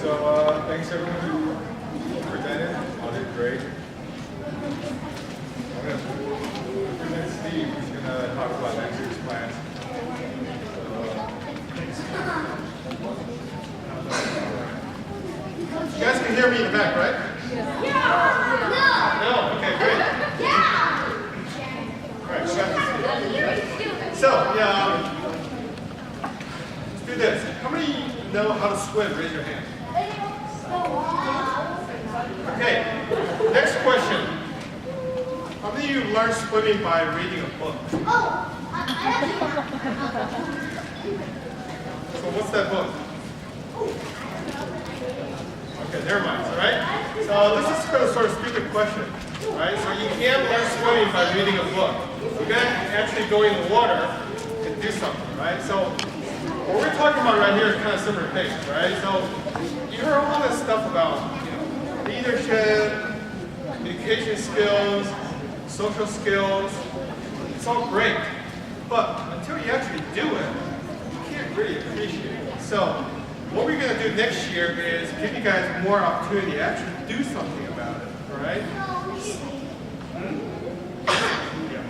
Thanks everyone who presented. All did great. I'm going to present Steve, who's going to talk about next year's plans. You guys can hear me in the back, right? Yeah. No? Okay, great. Yeah. All right, go back to Steve. So, let's do this. How many know how to swim? Raise your hand. Okay, next question. How many of you learned swimming by reading a book? So what's that book? Okay, never mind, all right? So this is kind of sort of stupid question, right? So you can't learn swimming by reading a book. You gotta actually go in the water and do something, right? So what we're talking about right here is kind of similar things, right? So you heard all this stuff about, leadership, communication skills, social skills. It's all great, but until you actually do it, you can't really appreciate it. So what we're going to do next year is give you guys more opportunity to actually do something about it, all right? Yeah,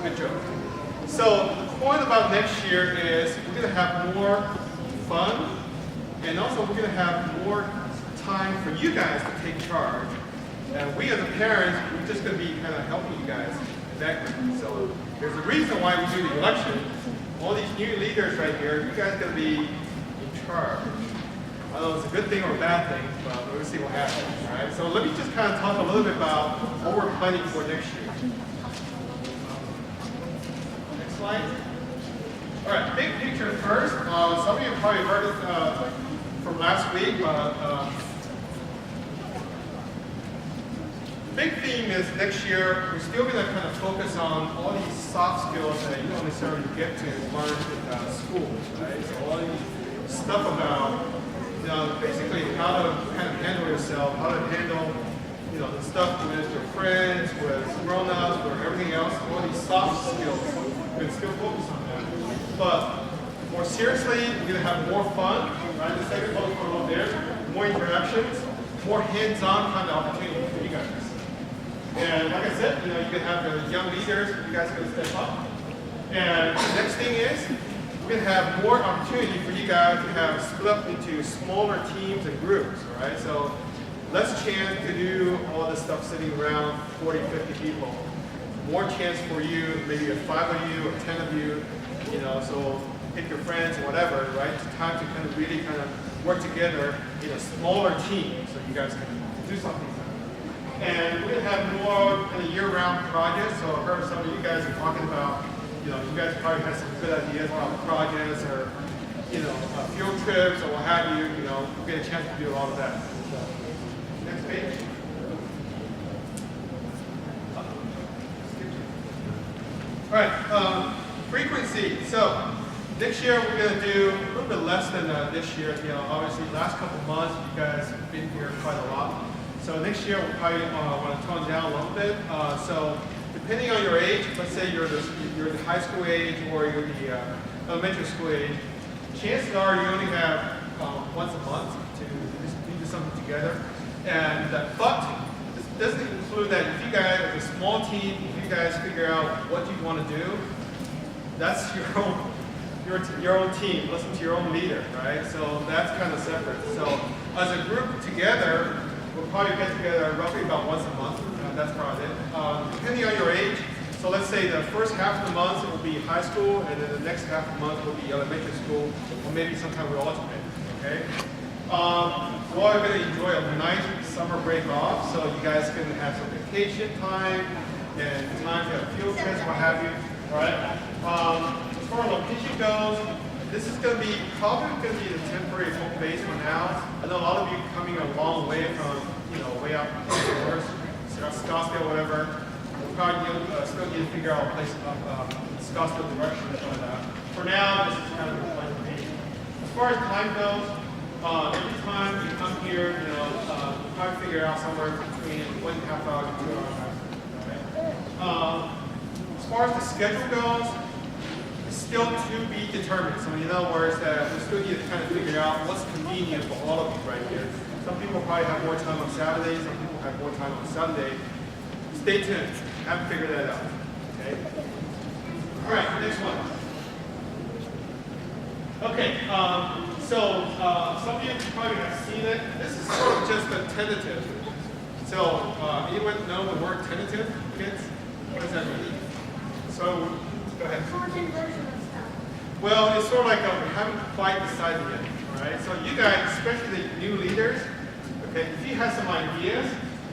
good job. So the point about next year is we're going to have more fun, and also we're going to have more time for you guys to take charge. And we as a parents, we're just going to be kind of helping you guys in that group. So there's a reason why we do the election. All these new leaders right here, you guys are going to be in charge. I don't know if it's a good thing or a bad thing, but we'll see what happens. All right? So let me just kind of talk a little bit about what we're planning for next year. Next slide. All right, big picture first. Some of you probably heard it from last week, but the big theme is next year, we're still going to kind of focus on all these soft skills that you don't necessarily get to learn in school, right? So all these stuff about, basically how to kind of handle yourself, how to handle, the stuff with your friends, with grown-ups, with everything else, all these soft skills. We're going to still focus on that. But more seriously, we're going to have more fun, right? The second bullet point over there, more interactions, more hands-on kind of opportunity for you guys. And like I said, you can have the young leaders, you guys are going to step up. And the next thing is, we're going to have more opportunity for you guys to have split up into smaller teams and groups, all right? So less chance to do all this stuff sitting around 40, 50 people. More chance for you, maybe 5 of you or 10 of you, so pick your friends or whatever, right? It's time to kind of really kind of work together in a smaller team so you guys can do something. And we're going to have more kind of year-round projects. So I heard some of you guys are talking about, you guys probably have some good ideas about projects or, field trips or what have you. We'll get a chance to do all of that. So, next page. All right, frequency. So next year we're going to do a little bit less than this year. Obviously last couple of months you guys have been here quite a lot. So next year we'll probably want to tone down a little bit. So depending on your age, let's say you're the high school age or you're the elementary school age, chances are you only have once a month to do something together. And but this doesn't include that if you guys, as a small team, if you guys figure out what you want to do, that's your own team. Listen to your own leader, right? So that's kind of separate. So as a group together, we'll probably get together roughly about once a month. That's probably it. Depending on your age, so let's say the first half of the month it will be high school, and then the next half of the month will be elementary school, or maybe sometime we alternate. Okay. We're all going to enjoy a nice summer break off, so you guys can have some vacation time and time to have field trips, what have you. All right. As far as location goes, this is going to be probably going to be the temporary home base for now. I know a lot of you coming a long way from, way out north, Scottsdale, whatever. We'll probably still need to figure out a place up Scottsdale direction. But for now, this is kind of the place to be. As far as time goes, every time you come here, we'll probably figure out somewhere between 1.5 hours and 2 hours. All right? As far as the schedule goes, still to be determined. So in other words, we still need to kind of figure out what's convenient for all of you right here. Some people probably have more time on Saturday, some people have more time on Sunday. Stay tuned. Haven't figured that out. Okay. All right, next one. Okay, so some of you probably have seen it. This is sort of just a tentative. So anyone know the word tentative, kids? What does that mean? So go ahead. Shortened version of stuff. Well, it's sort of like we haven't quite decided yet. All right. So you guys, especially the new leaders, okay, if you have some ideas,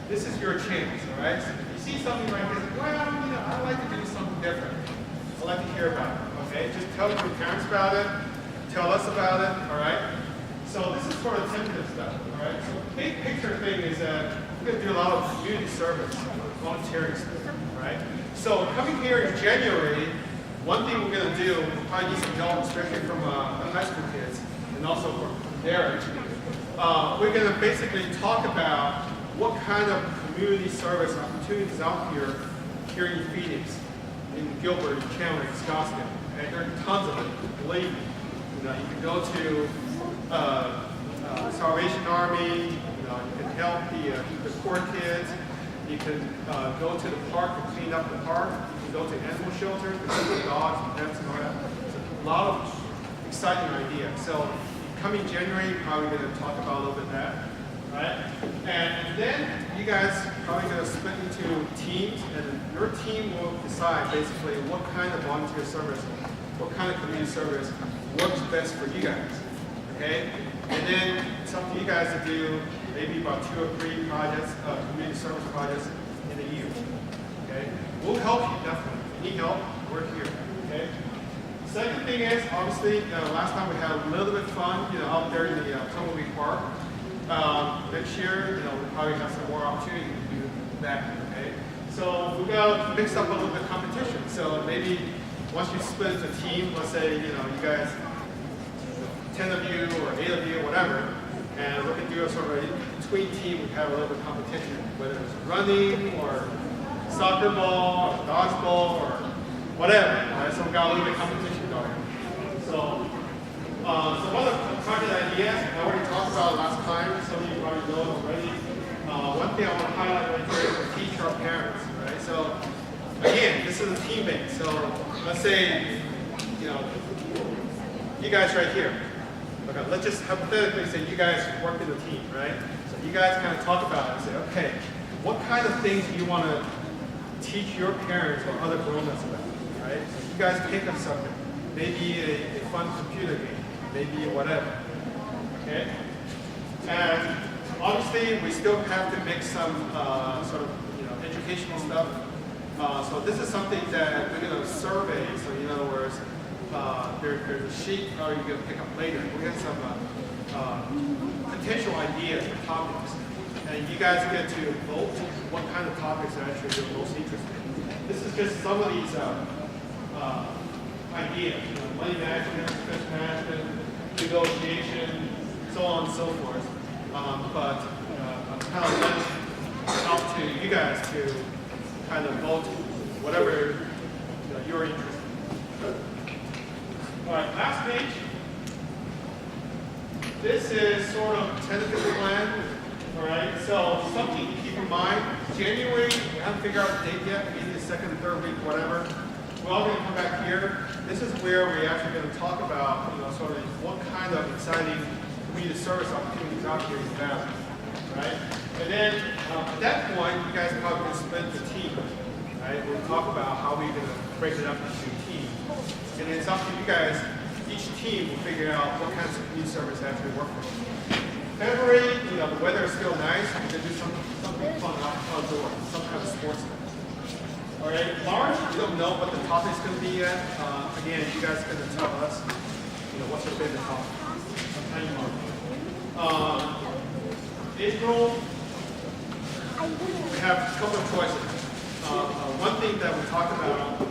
this is your chance. All right. So if you see something like this, well, you know, I'd like to do something different. I'd like to hear about it. Okay. Just tell your parents about it. Tell us about it. All right. So this is sort of tentative stuff. All right. So the big picture thing is that we're going to do a lot of community service, volunteering stuff. All right. So coming here in January, one thing we're going to do, we'll probably need some help, especially from the high school kids, and also from Derek. We're going to basically talk about what kind of community service opportunities out here in Phoenix, in Gilbert, in Chandler, in Scottsdale. Okay? There are tons of it, believe me. You know, you can go to Salvation Army, you know, you can help the poor kids. You can go to the park and clean up the park. You can go to animal shelters and see the dogs and pets and all that. So a lot of exciting ideas. So coming January, probably going to talk about a little bit of that, right? And then you guys probably going to split into teams, and your team will decide basically what kind of volunteer service, what kind of community service works best for you guys, okay? And then it's up to you guys to do maybe about 2 or 3 projects, community service projects in a year. Okay? We'll help you definitely. If you need help, we're here. Okay? Second thing is, obviously, last time we had a little bit of fun, you know, out there in the Tumbleweed Park. Next year, you know, we'll probably have some more opportunity to do that. Okay? So we're gonna mix up a little bit of competition. So maybe once you split into a team, let's say, you know, you guys, 10 of you or 8 of you, whatever. And we're going to do a sort of in-between team. We have a little bit of competition, whether it's running or soccer ball or dodgeball or whatever. Right? So we've got a little bit of competition going. So one of the project ideas I already talked about last time. Some of you probably know it already. One thing I want to highlight right here is to teach our parents. Right? So again, this is a team base. So let's say, you know, you guys right here. Okay, let's just hypothetically say you guys work in a team, right? So you guys kind of talk about it and say, okay, what kind of things do you want to teach your parents or other grown-ups about, right? So you guys pick a subject, maybe a fun computer game, maybe whatever, okay? And obviously, we still have to make some sort of, you know, educational stuff. So this is something that we're going to survey. So in other words, there's a sheet you're going to pick up later. We have some potential ideas or topics. And you guys get to vote what kind of topics are actually you're most interested in. This is just some of these ideas. You know, money management, expense management, negotiation, so on and so forth. But I'm kind of letting it out to you guys to kind of vote whatever you're interested in. All right, last page. This is sort of tentative plan. All right, so something to keep in mind. January, we haven't figured out the date yet. Maybe the second, third week, whatever. We're all going to come back here. This is where we're actually going to talk about, you know, sort of what kind of exciting community service opportunities out here in the valley. Right? And then at that point, you guys are probably going to split the team. Right? We'll talk about how we're going to break it up into teams. And it's up to you guys. Each team will figure out what kinds of community service actually work for you. February, you know, the weather is still nice. We can do something fun outdoors, some kind of sports event. All right, March, we don't know what the topic's going to be yet. Again, you guys are going to tell us, you know, what's your favorite topic. Sometime in March. April, we have a couple of choices. One thing that we talked about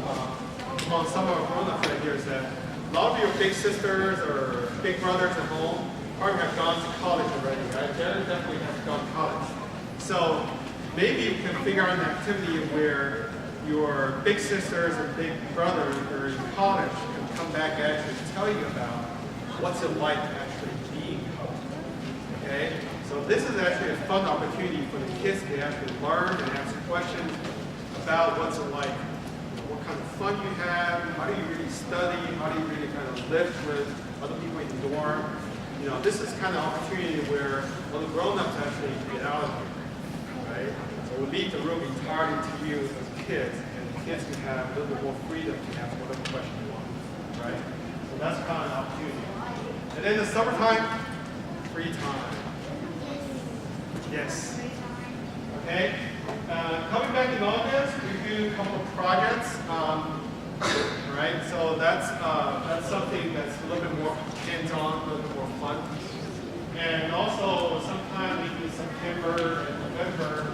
among some of our grown-ups right here is that a lot of your big sisters or big brothers at home probably have gone to college already, right? Darren definitely has gone to college. So maybe you can figure out an activity where your big sisters and big brothers are in college can come back actually to tell you about what's it like actually being coached. Okay? So this is actually a fun opportunity for the kids to actually learn and ask questions about what's it like, what kind of fun you have, how do you really study, how do you really kind of live with other people in the dorm. You know, this is kind of opportunity where all the grown-ups actually get out of here, right? So we leave the room entirely to you as kids, and the kids can have a little bit more freedom to ask whatever question you want, right? So that's kind of an opportunity. And then the summertime, free time. Yes. Okay. Coming back in August, we do a couple of projects. Right. So that's something that's a little bit more hands-on, a little bit more fun. And also, sometime in September and November,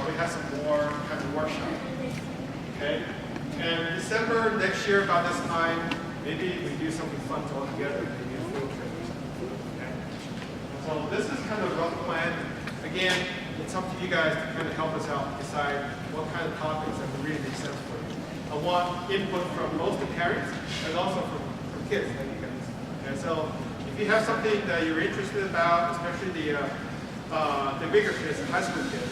we have some more kind of workshop. Okay. And December next year, about this time, maybe we do something fun all together, maybe a field trip or something. Okay. So this is kind of a rough plan. Again, it's up to you guys to kind of help us out decide what kind of topics that would really make sense for you. I want input from both the parents and also from kids like you guys. And so if you have something that you're interested about, especially the bigger kids, the high school kids,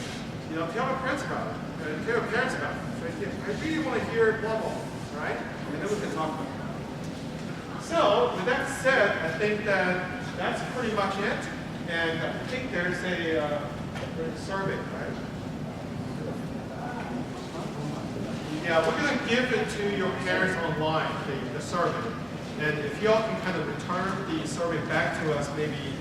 you know, tell your parents about it. Tell your parents about it. So I really want to hear blah blah, right? And then we can talk about it. So with that said, I think that's pretty much it. And I think there's a survey, right? Yeah, we're going to give it to your parents online, the survey. And if y'all can kind of return the survey back to us maybe